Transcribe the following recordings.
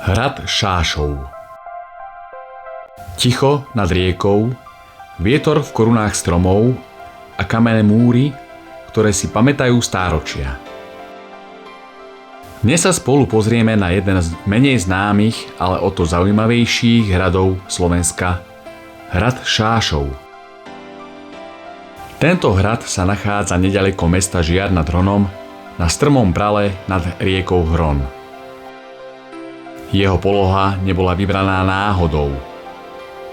Hrad Šášov. Ticho nad riekou, vietor v korunách stromov a kamenné múry, ktoré si pamätajú stáročia. Dnes sa spolu pozrieme na jeden z menej známych, ale o to zaujímavejších hradov Slovenska, hrad Šášov. Tento hrad sa nachádza neďaleko mesta Žiar nad Hronom na strmom prale nad riekou Hron. Jeho poloha nebola vybraná náhodou.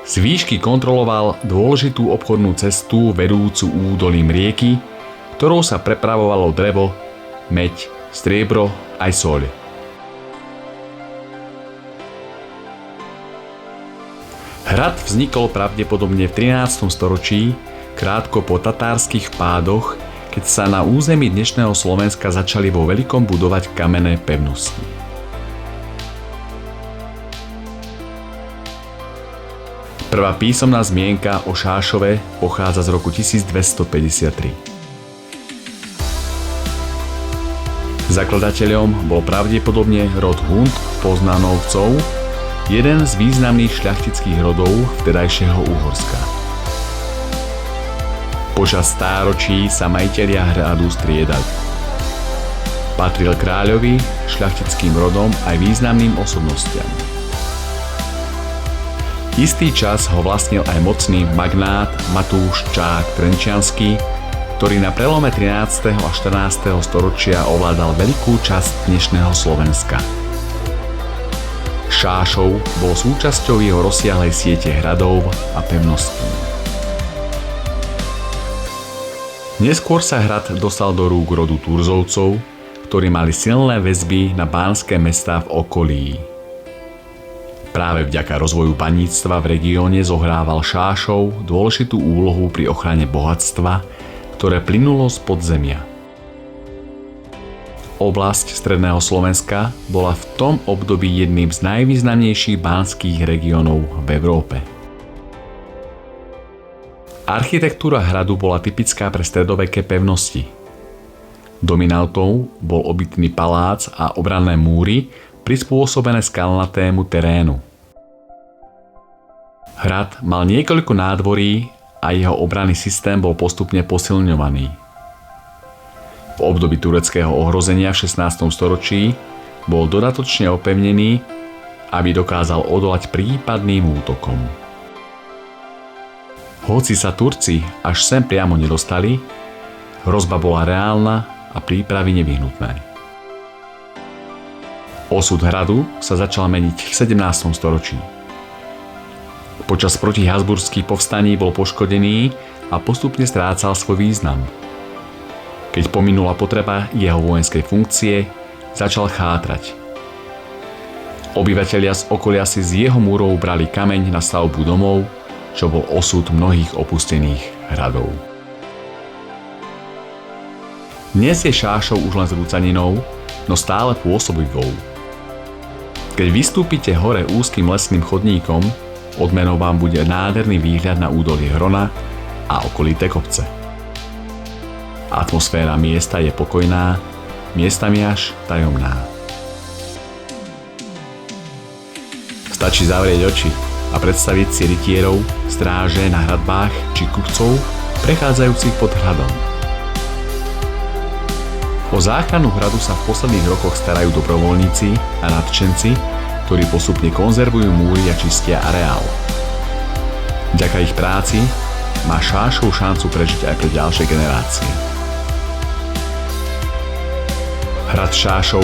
Z výšky kontroloval dôležitú obchodnú cestu vedúcu údolím rieky, ktorou sa prepravovalo drevo, meď, striebro aj soľ. Hrad vznikol pravdepodobne v 13. storočí, krátko po tatárskych pádoch, keď sa na území dnešného Slovenska začali vo veľkom budovať kamenné pevnosti. Prvá písomná zmienka o Šášove pochádza z roku 1253. Zakladateľom bol pravdepodobne rod Hund Poznanovcov, jeden z významných šľachtických rodov vtedajšieho Uhorska. Počas stáročí sa majitelia hradu striedali. Patril kráľovi, šľachtickým rodom aj významným osobnostiam. Istý čas ho vlastnil aj mocný magnát Matúš Čák Trenčiansky, ktorý na prelome 13. a 14. storočia ovládal veľkú časť dnešného Slovenska. Šášov bol súčasťou jeho rozsiahlej siete hradov a pevností. Neskôr sa hrad dostal do rúk rodu Turzovcov, ktorí mali silné väzby na pánske mestá v okolí. Práve vďaka rozvoju baníctva v regióne zohrával Šášov dôležitú úlohu pri ochrane bohatstva, ktoré plynulo z podzemia. Oblasť stredného Slovenska bola v tom období jedným z najvýznamnejších banských regiónov v Európe. Architektúra hradu bola typická pre stredoveké pevnosti. Dominantou bol obytný palác a obranné múry, prispôsobené skalnatému terénu. Hrad mal niekoľko nádvorí a jeho obranný systém bol postupne posilňovaný. V období tureckého ohrozenia v 16. storočí bol dodatočne opevnený, aby dokázal odolať prípadným útokom. Hoci sa Turci až sem priamo nedostali, hrozba bola reálna a prípravy nevyhnutné. Osud hradu sa začal meniť v 17. storočí. Počas protihabsburských povstaní bol poškodený a postupne strácal svoj význam. Keď pominula potreba jeho vojenskej funkcie, začal chátrať. Obyvatelia z okolia si z jeho múrov brali kameň na stavbu domov, čo bol osud mnohých opustených hradov. Dnes je Šášov už len zrúcaninou, no stále pôsobivou. Keď vystúpite hore úzkym lesným chodníkom, odmenou vám bude nádherný výhľad na údolie Hrona a okolité kopce. Atmosféra miesta je pokojná, miestami až tajomná. Stačí zavrieť oči a predstaviť si rytierov, stráže na hradbách či kupcov, prechádzajúcich pod hradom. O záchranu hradu sa v posledných rokoch starajú dobrovoľníci a nadšenci, ktorí postupne konzervujú múry a čistia areál. Vďaka ich práci má Šášov šancu prežiť aj pre ďalšie generácie. Hrad Šášov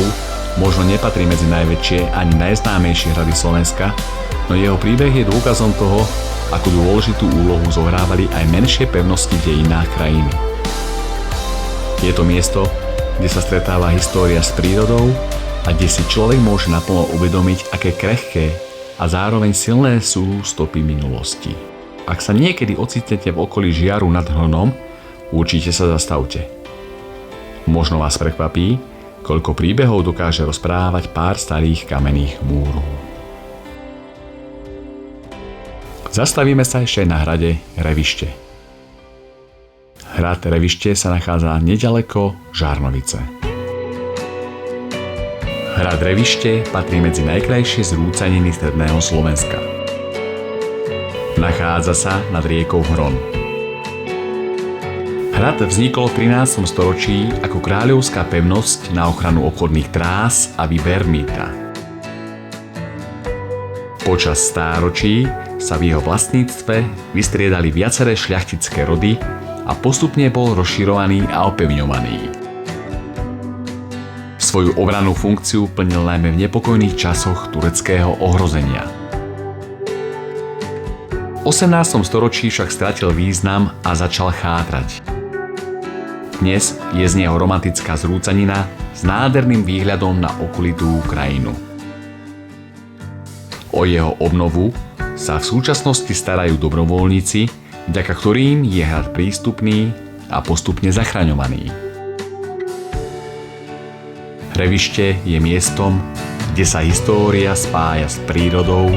možno nepatrí medzi najväčšie ani najznámejšie hrady Slovenska, no jeho príbeh je dôkazom toho, akú dôležitú úlohu zohrávali aj menšie pevnosti v dejinách krajiny. Je to miesto, kde sa stretáva história s prírodou a kde si človek môže naplno uvedomiť, aké krehké a zároveň silné sú stopy minulosti. Ak sa niekedy ocitnete v okolí Žiaru nad Hronom, určite sa zastavte. Možno vás prekvapí, koľko príbehov dokáže rozprávať pár starých kamenných múrov. Zastavíme sa ešte na hrade Revište. Hrad Revište sa nachádza neďaleko Žarnovice. Hrad Revište patrí medzi najkrajšie zrúcaniny stredného Slovenska. Nachádza sa nad riekou Hron. Hrad vznikol v 13. storočí ako kráľovská pevnosť na ochranu obchodných trás a výber mýta. Počas stáročí sa v jeho vlastníctve vystriedali viaceré šľachtické rody a postupne bol rozširovaný a opevňovaný. Svoju obrannú funkciu plnil najmä v nepokojných časoch tureckého ohrozenia. V 18. storočí však stratil význam a začal chátrať. Dnes je z neho romantická zrúcanina s nádherným výhľadom na okolitú krajinu. O jeho obnovu sa v súčasnosti starajú dobrovoľníci, vďaka ktorým je hrad prístupný a postupne zachraňovaný. Revište je miestom, kde sa história spája s prírodou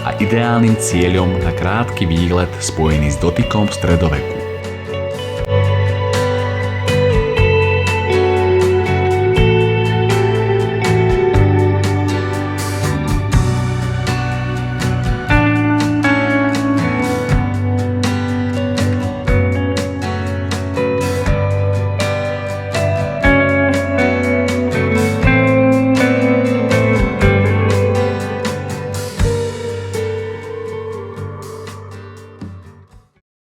a ideálnym cieľom na krátky výlet spojený s dotykom stredoveku.